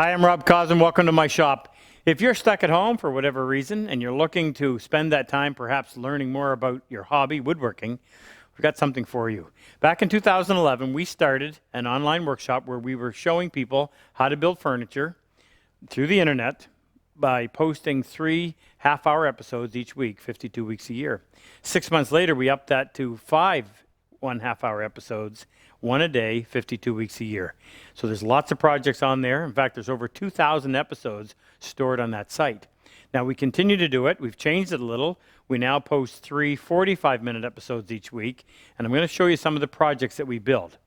Hi, I'm Rob Cosman. Welcome to my shop. If you're stuck at home for whatever reason and you're looking to spend that time perhaps learning more about your hobby, woodworking, we've got something for you. Back in 2011, we started an online workshop where we were showing people how to build furniture through the internet by posting 3 half-hour episodes each week, 52 weeks a year. 6 months later, we upped that to 5 1/2-hour episodes, 1 a day, 52 weeks a year. So there's lots of projects on there. In fact, there's over 2,000 episodes stored on that site. Now, we continue to do it. We've changed it a little. We now post 3 45-minute episodes each week, and I'm going to show you some of the projects that we build.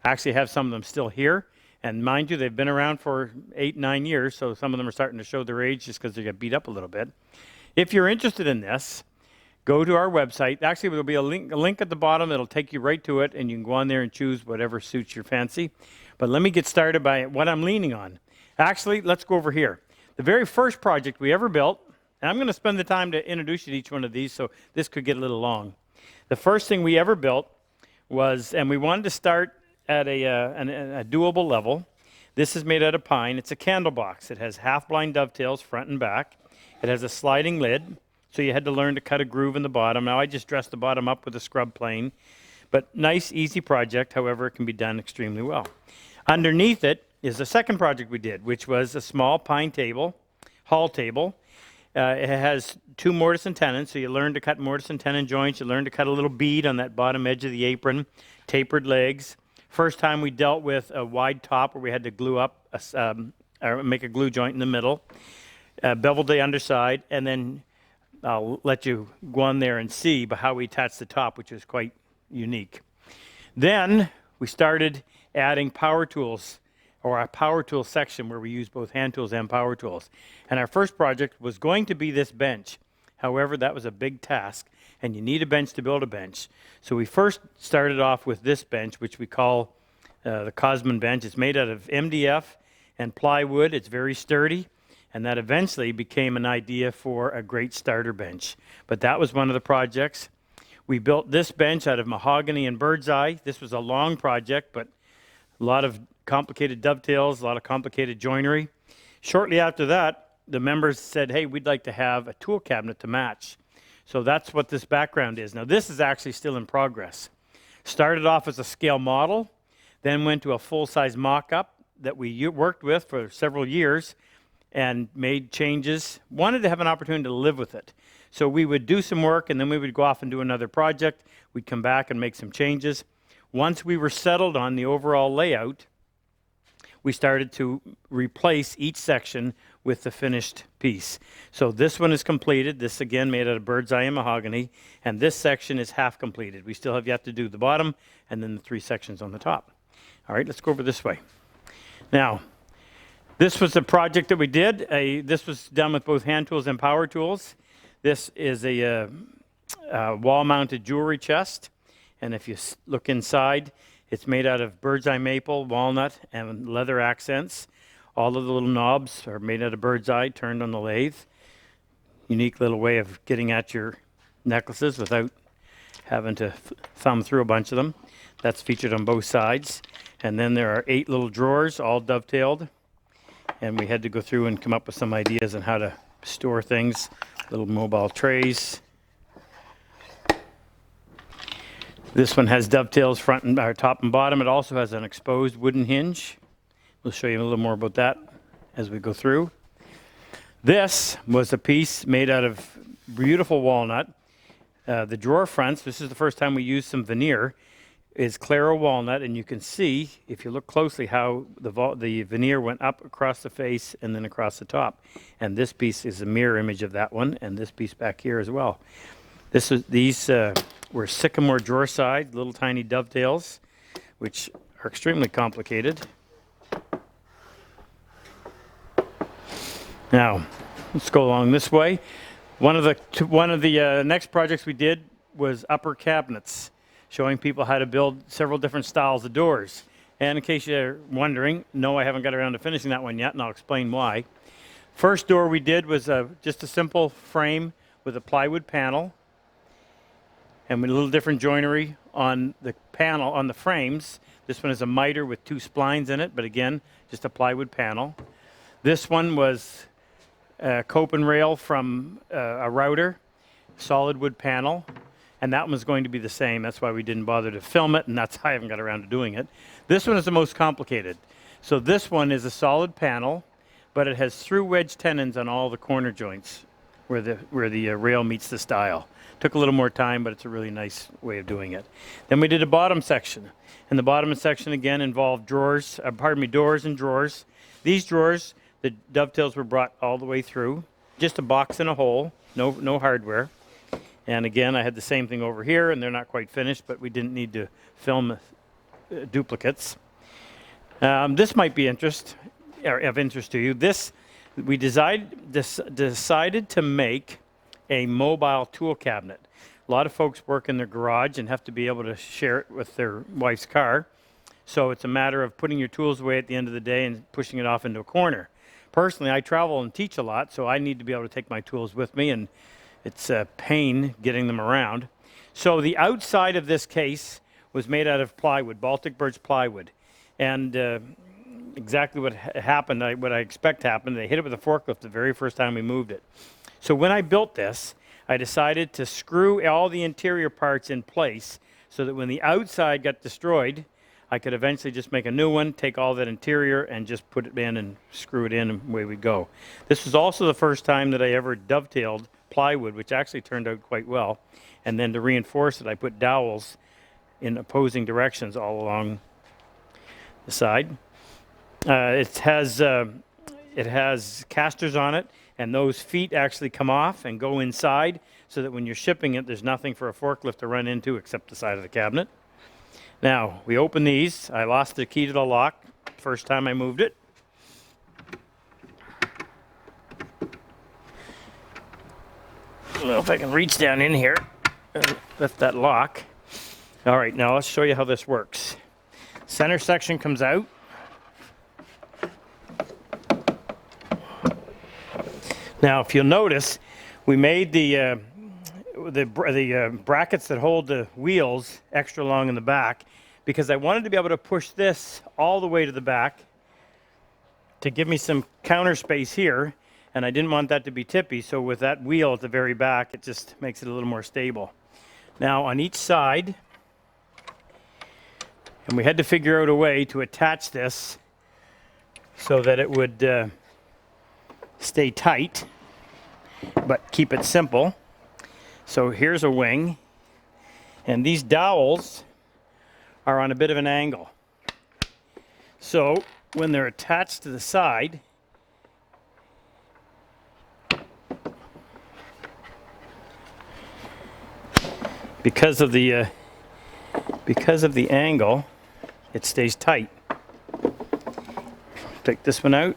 I actually have some of them still here, and mind you, they've been around for 8, 9 years, so some of them are starting to show their age just because they get beat up a little bit. If you're interested in this, go to our website. Actually, there'll be a link at the bottom that'll take you right to it, and you can go on there and choose whatever suits your fancy. But let me get started by what I'm leaning on. Actually, let's go over here. The very first project we ever built, and I'm going to spend the time to introduce you to each one of these, so this could get a little long. The first thing we ever built was, and we wanted to start at a doable level. This is made out of pine. It's a candle box. It has half-blind dovetails front and back. It has a sliding lid. So you had to learn to cut a groove in the bottom. Now I just dressed the bottom up with a scrub plane. But nice, easy project. However, it can be done extremely well. Underneath it is the second project we did, which was a small pine table, hall table. It has 2 mortise and tenon. So you learn to cut mortise and tenon joints. You learn to cut a little bead on that bottom edge of the apron, tapered legs. First time we dealt with a wide top where we had to glue up, or make a glue joint in the middle. Beveled the underside, and then I'll let you go on there and see how we attach the top, which is quite unique. Then we started adding power tools, or our power tool section where we use both hand tools and power tools. And our first project was going to be this bench. However, that was a big task, and you need a bench to build a bench. So we first started off with this bench, which we call the Cosman bench. It's made out of MDF and plywood. It's very sturdy. And that eventually became an idea for a great starter bench. But that was one of the projects. We built this bench out of mahogany and bird's eye. This was a long project, but a lot of complicated dovetails, a lot of complicated joinery. Shortly after that, the members said, hey, we'd like to have a tool cabinet to match. So that's what this background is. Now, this is actually still in progress. Started off as a scale model, then went to a full-size mock-up that we worked with for several years, and made changes, wanted to have an opportunity to live with it. So we would do some work, and then we would go off and do another project. We'd come back and make some changes. Once we were settled on the overall layout, we started to replace each section with the finished piece. So this one is completed. This, again, made out of bird's eye and mahogany. And this section is half completed. We still have yet to do the bottom and then the 3 sections on the top. All right, let's go over this way. Now, this was the project that we did. This was done with both hand tools and power tools. This is a wall-mounted jewelry chest. And if you look inside, it's made out of bird's eye maple, walnut, and leather accents. All of the little knobs are made out of bird's eye, turned on the lathe. Unique little way of getting at your necklaces without having to thumb through a bunch of them. That's featured on both sides. And then there are 8 little drawers, all dovetailed. And we had to go through and come up with some ideas on how to store things, little mobile trays. This one has dovetails front and top and bottom. It also has an exposed wooden hinge. We'll show you a little more about that as we go through. This was a piece made out of beautiful walnut. The drawer fronts, this is the first time we used some veneer, is Claro walnut, and you can see, if you look closely, how the veneer went up across the face and then across the top. And this piece is a mirror image of that one, and this piece back here as well. These were sycamore drawer side, little tiny dovetails, which are extremely complicated. Now, let's go along this way. One of the next projects we did was upper cabinets, showing people how to build several different styles of doors. And in case you're wondering, no, I haven't got around to finishing that one yet, and I'll explain why. First door we did was just a simple frame with a plywood panel, and with a little different joinery on the panel, on the frames. This one is a miter with 2 splines in it, but again, just a plywood panel. This one was a cope and rail from a router, solid wood panel, and that one's going to be the same. That's why we didn't bother to film it, and that's why I haven't got around to doing it. This one is the most complicated. So this one is a solid panel, but it has through wedge tenons on all the corner joints where the rail meets the stile. Took a little more time, but it's a really nice way of doing it. Then we did a bottom section, and the bottom section again involved doors and drawers. These drawers, the dovetails were brought all the way through, just a box and a hole, no hardware. And again, I had the same thing over here, and they're not quite finished, but we didn't need to film duplicates. This might be of interest to you. We decided to make a mobile tool cabinet. A lot of folks work in their garage and have to be able to share it with their wife's car. So it's a matter of putting your tools away at the end of the day and pushing it off into a corner. Personally, I travel and teach a lot, so I need to be able to take my tools with me, and it's a pain getting them around. So the outside of this case was made out of plywood, Baltic birch plywood. And exactly what happened, what I expect happened, they hit it with a forklift the very first time we moved it. So when I built this, I decided to screw all the interior parts in place so that when the outside got destroyed, I could eventually just make a new one, take all that interior and just put it in and screw it in, and away we go. This was also the first time that I ever dovetailed plywood, which actually turned out quite well. And then to reinforce it, I put dowels in opposing directions all along the side. It has casters on it, and those feet actually come off and go inside so that when you're shipping it, there's nothing for a forklift to run into except the side of the cabinet. Now, we open these. I lost the key to the lock first time I moved it. I don't know if I can reach down in here and lift that lock. All right, now let's show you how this works. Center section comes out. Now, if you'll notice, we made the brackets that hold the wheels extra long in the back because I wanted to be able to push this all the way to the back to give me some counter space here, and I didn't want that to be tippy, so with that wheel at the very back, it just makes it a little more stable. Now, on each side, and we had to figure out a way to attach this so that it would stay tight, but keep it simple. So here's a wing, and these dowels are on a bit of an angle. So when they're attached to the side, because of the angle, it stays tight. Take this one out.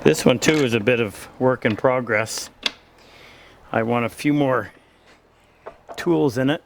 This one too is a bit of work in progress. I want a few more tools in it.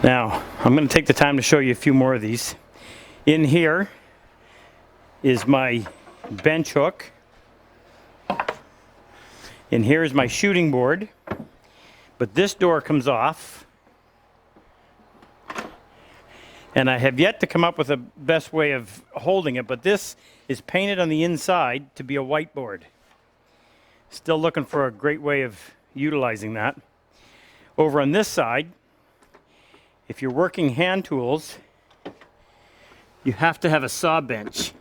Now, I'm going to take the time to show you a few more of these. In here is my bench hook. And here is my shooting board, but this door comes off, and I have yet to come up with a best way of holding it, but this is painted on the inside to be a whiteboard. Still looking for a great way of utilizing that. Over on this side, if you're working hand tools, you have to have a saw bench.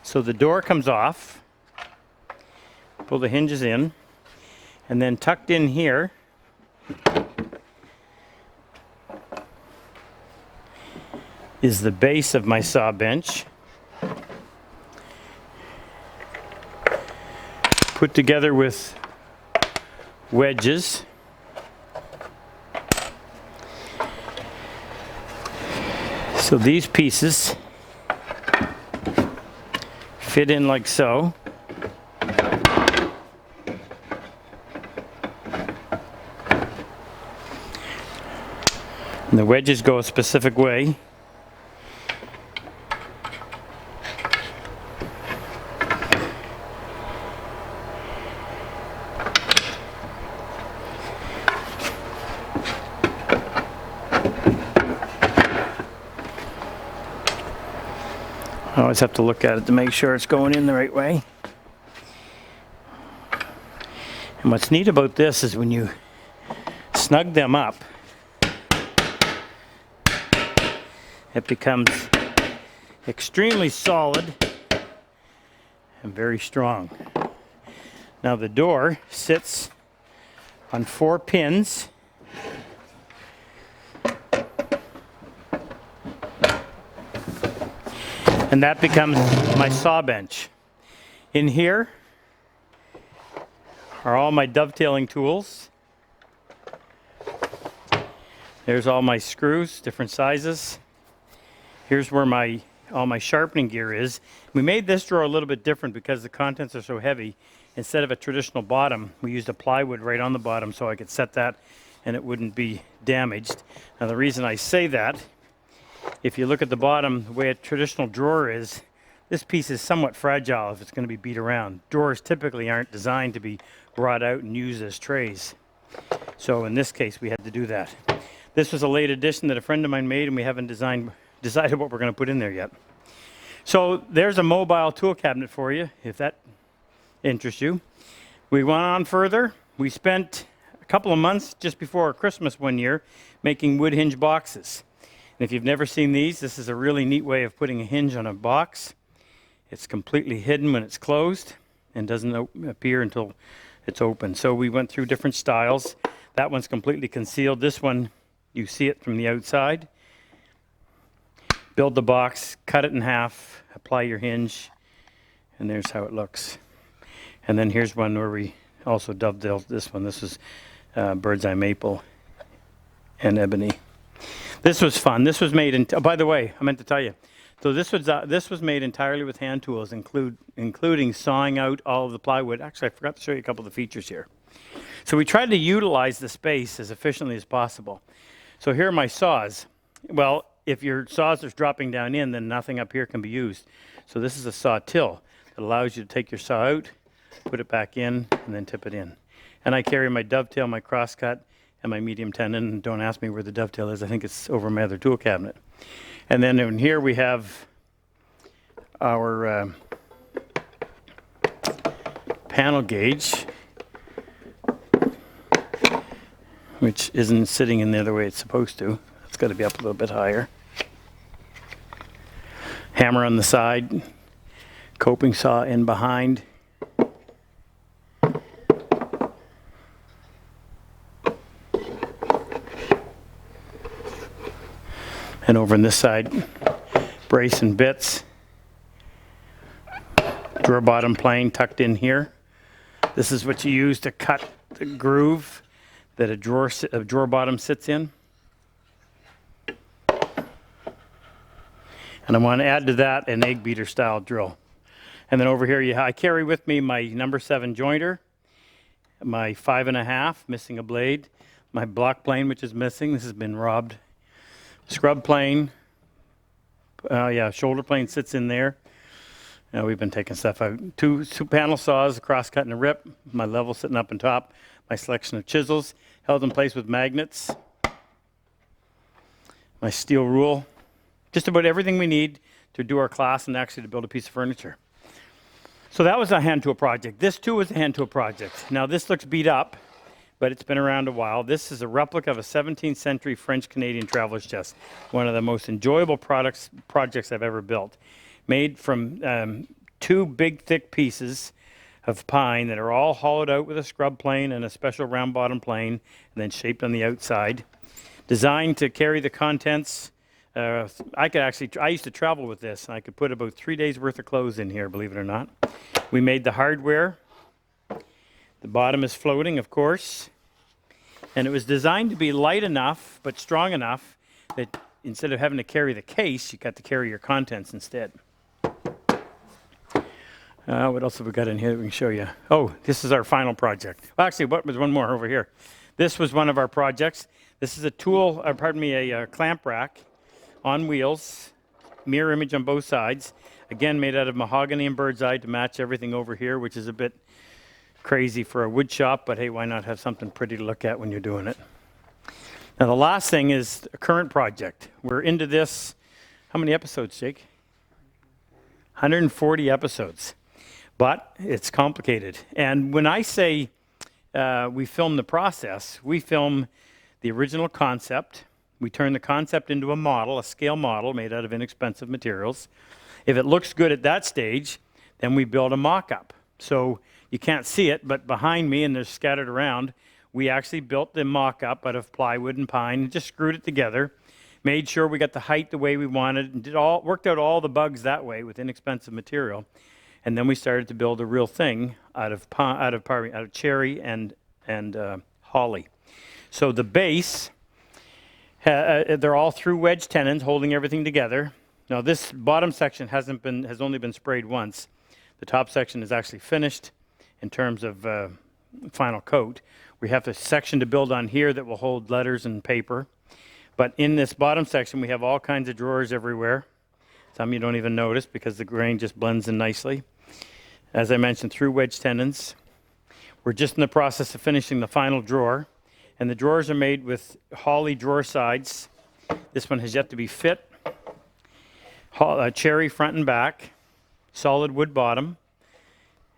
So the door comes off. Pull the hinges in, and then tucked in here is the base of my saw bench, put together with wedges. So these pieces fit in like so. And the wedges go a specific way. I always have to look at it to make sure it's going in the right way. And what's neat about this is when you snug them up, it becomes extremely solid and very strong. Now the door sits on 4 pins. And that becomes my saw bench. In here are all my dovetailing tools. There's all my screws, different sizes. Here's where all my sharpening gear is. We made this drawer a little bit different because the contents are so heavy. Instead of a traditional bottom, we used a plywood right on the bottom so I could set that and it wouldn't be damaged. Now the reason I say that, if you look at the bottom, the way a traditional drawer is, this piece is somewhat fragile if it's going to be beat around. Drawers typically aren't designed to be brought out and used as trays. So in this case, we had to do that. This was a late addition that a friend of mine made, and we haven't decided what we're going to put in there yet. So there's a mobile tool cabinet for you, if that interests you. We went on further. We spent a couple of months just before Christmas one year making wood hinge boxes. And if you've never seen these, this is a really neat way of putting a hinge on a box. It's completely hidden when it's closed and doesn't appear until it's open. So we went through different styles. That one's completely concealed. This one, you see it from the outside. Build the box, cut it in half, apply your hinge, and there's how it looks. And then here's one where we also dovetailed this one. This is bird's eye maple and ebony. This was fun. This was made by the way, I meant to tell you. So this was made entirely with hand tools, including sawing out all of the plywood. Actually, I forgot to show you a couple of the features here. So we tried to utilize the space as efficiently as possible. So here are my saws. Well, if your saws are dropping down in, then nothing up here can be used. So this is a saw till that allows you to take your saw out, put it back in, and then tip it in. And I carry my dovetail, my crosscut, and my medium tenon. And don't ask me where the dovetail is. I think it's over my other tool cabinet. And then in here we have our panel gauge, which isn't sitting in there the way it's supposed to. It's got to be up a little bit higher. Hammer on the side, coping saw in behind. And over on this side, brace and bits. Drawer bottom plane tucked in here. This is what you use to cut the groove that a drawer bottom sits in. And I want to add to that an egg beater style drill. And then over here, I carry with me my number 7 jointer, my 5.5, missing a blade, my block plane, which is missing. This has been robbed. Scrub plane. Shoulder plane sits in there. We've been taking stuff out. Two panel saws, a cross cut and a rip. My level sitting up on top. My selection of chisels held in place with magnets. My steel rule. Just about everything we need to do our class and actually to build a piece of furniture. So that was a hand tool project. This too was a hand tool project. Now this looks beat up, but it's been around a while. This is a replica of a 17th century French-Canadian traveler's chest. One of the most enjoyable projects I've ever built. Made from 2 big thick pieces of pine that are all hollowed out with a scrub plane and a special round bottom plane, and then shaped on the outside. Designed to carry the contents. I used to travel with this, and I could put about 3 days worth of clothes in here, believe it or not. We made the hardware. The bottom is floating, of course. And it was designed to be light enough, but strong enough that instead of having to carry the case, you got to carry your contents instead. What else have we got in here that we can show you? Oh, this is our final project. Well, actually, there's one more over here. This was one of our projects. This is a clamp rack on wheels, mirror image on both sides. Again, made out of mahogany and bird's eye to match everything over here, which is a bit crazy for a wood shop, but hey, why not have something pretty to look at when you're doing it? Now, the last thing is a current project. We're into this. How many episodes, Jake? 140 episodes. But it's complicated. And when I say we film the process, we film the original concept. We turn the concept into a model, a scale model made out of inexpensive materials. If it looks good at that stage, then we build a mock-up. So you can't see it, but behind me, and they're scattered around, we actually built the mock-up out of plywood and pine and just screwed it together, made sure we got the height the way we wanted, and worked out all the bugs that way with inexpensive material. And then we started to build a real thing out of cherry and holly. So the base, they're all through wedge tenons holding everything together. Now this bottom section has only been sprayed once. The top section is actually finished in terms of final coat. We have a section to build on here that will hold letters and paper. But in this bottom section, we have all kinds of drawers everywhere. Some you don't even notice because the grain just blends in nicely. As I mentioned, through wedge tenons. We're just in the process of finishing the final drawer. And the drawers are made with holly drawer sides. This one has yet to be fit. Cherry front and back. Solid wood bottom.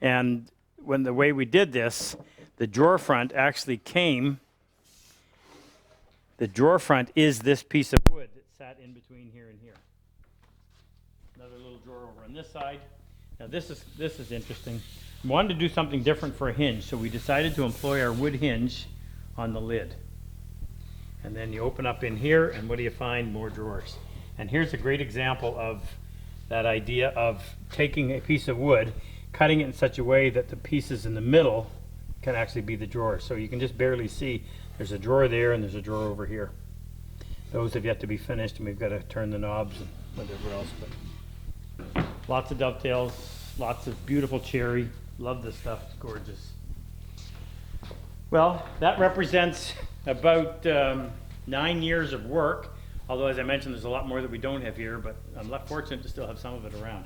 And the way we did this, the drawer front actually came. The drawer front is this piece of wood that sat in between here and here. Another little drawer over on this side. Now this is interesting. We wanted to do something different for a hinge, so we decided to employ our wood hinge on the lid. And then you open up in here, and what do you find? More drawers. And here's a great example of that idea of taking a piece of wood, cutting it in such a way that the pieces in the middle can actually be the drawers. So you can just barely see there's a drawer there and there's a drawer over here. Those have yet to be finished, and we've got to turn the knobs and whatever else. But lots of dovetails, lots of beautiful cherry. Love this stuff, it's gorgeous. Well, that represents about 9 years of work. Although, as I mentioned, there's a lot more that we don't have here, but I'm fortunate to still have some of it around.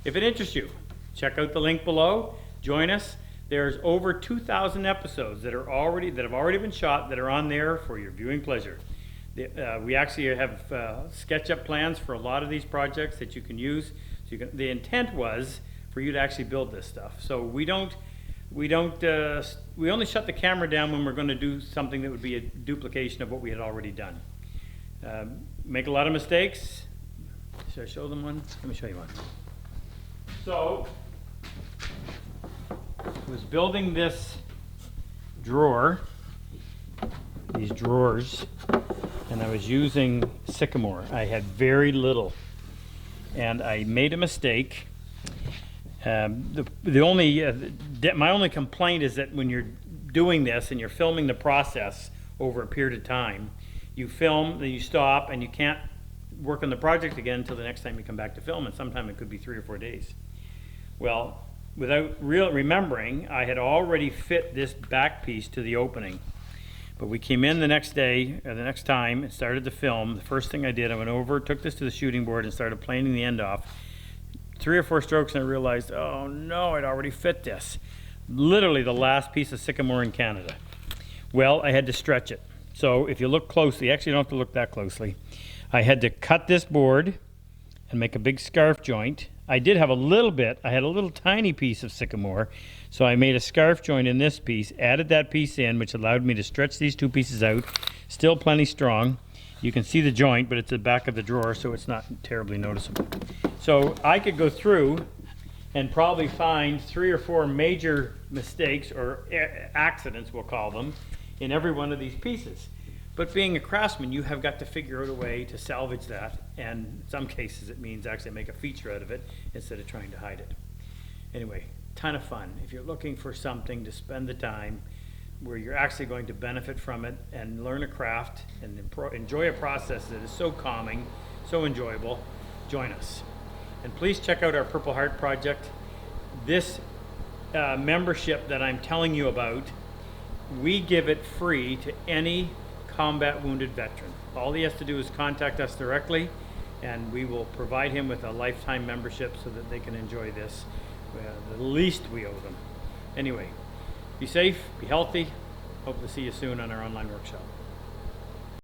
If it interests you, check out the link below. Join us. There's over 2,000 episodes that have already been shot that are on there for your viewing pleasure. We actually have SketchUp plans for a lot of these projects that you can use. So the intent was for you to actually build this stuff. So we only shut the camera down when we're going to do something that would be a duplication of what we had already done. Make a lot of mistakes. Should I show them one? Let me show you one. So, I was building this drawer, these drawers, and I was using sycamore. I had very little, and I made a mistake. My only complaint is that when you're doing this and you're filming the process over a period of time, you film, then you stop, and you can't work on the project again until the next time you come back to film, and sometimes it could be 3 or 4 days. Well, without remembering, I had already fit this back piece to the opening. But we came in the next day, or the next time, and started to film. The first thing I did, I went over, took this to the shooting board, and started planing the end off. 3 or 4 strokes, and I realized, oh no, I'd already fit this. Literally the last piece of sycamore in Canada. Well, I had to stretch it. So if you look closely, actually you don't have to look that closely. I had to cut this board and make a big scarf joint. I did have a little bit, I had a little tiny piece of sycamore, so I made a scarf joint in this piece, added that piece in, which allowed me to stretch these 2 pieces out, still plenty strong. You can see the joint, but it's the back of the drawer, so it's not terribly noticeable. So I could go through and probably find 3 or 4 major mistakes, or accidents we'll call them, in every one of these pieces. But being a craftsman, you have got to figure out a way to salvage that, and in some cases it means actually make a feature out of it instead of trying to hide it. Anyway, ton of fun. If you're looking for something to spend the time where you're actually going to benefit from it and learn a craft and enjoy a process that is so calming, so enjoyable, join us. And please check out our Purple Heart project. This membership that I'm telling you about, we give it free to any combat wounded veteran. All he has to do is contact us directly, and we will provide him with a lifetime membership so that they can enjoy this. The least we owe them. Anyway, be safe, be healthy. Hope to see you soon on our online workshop.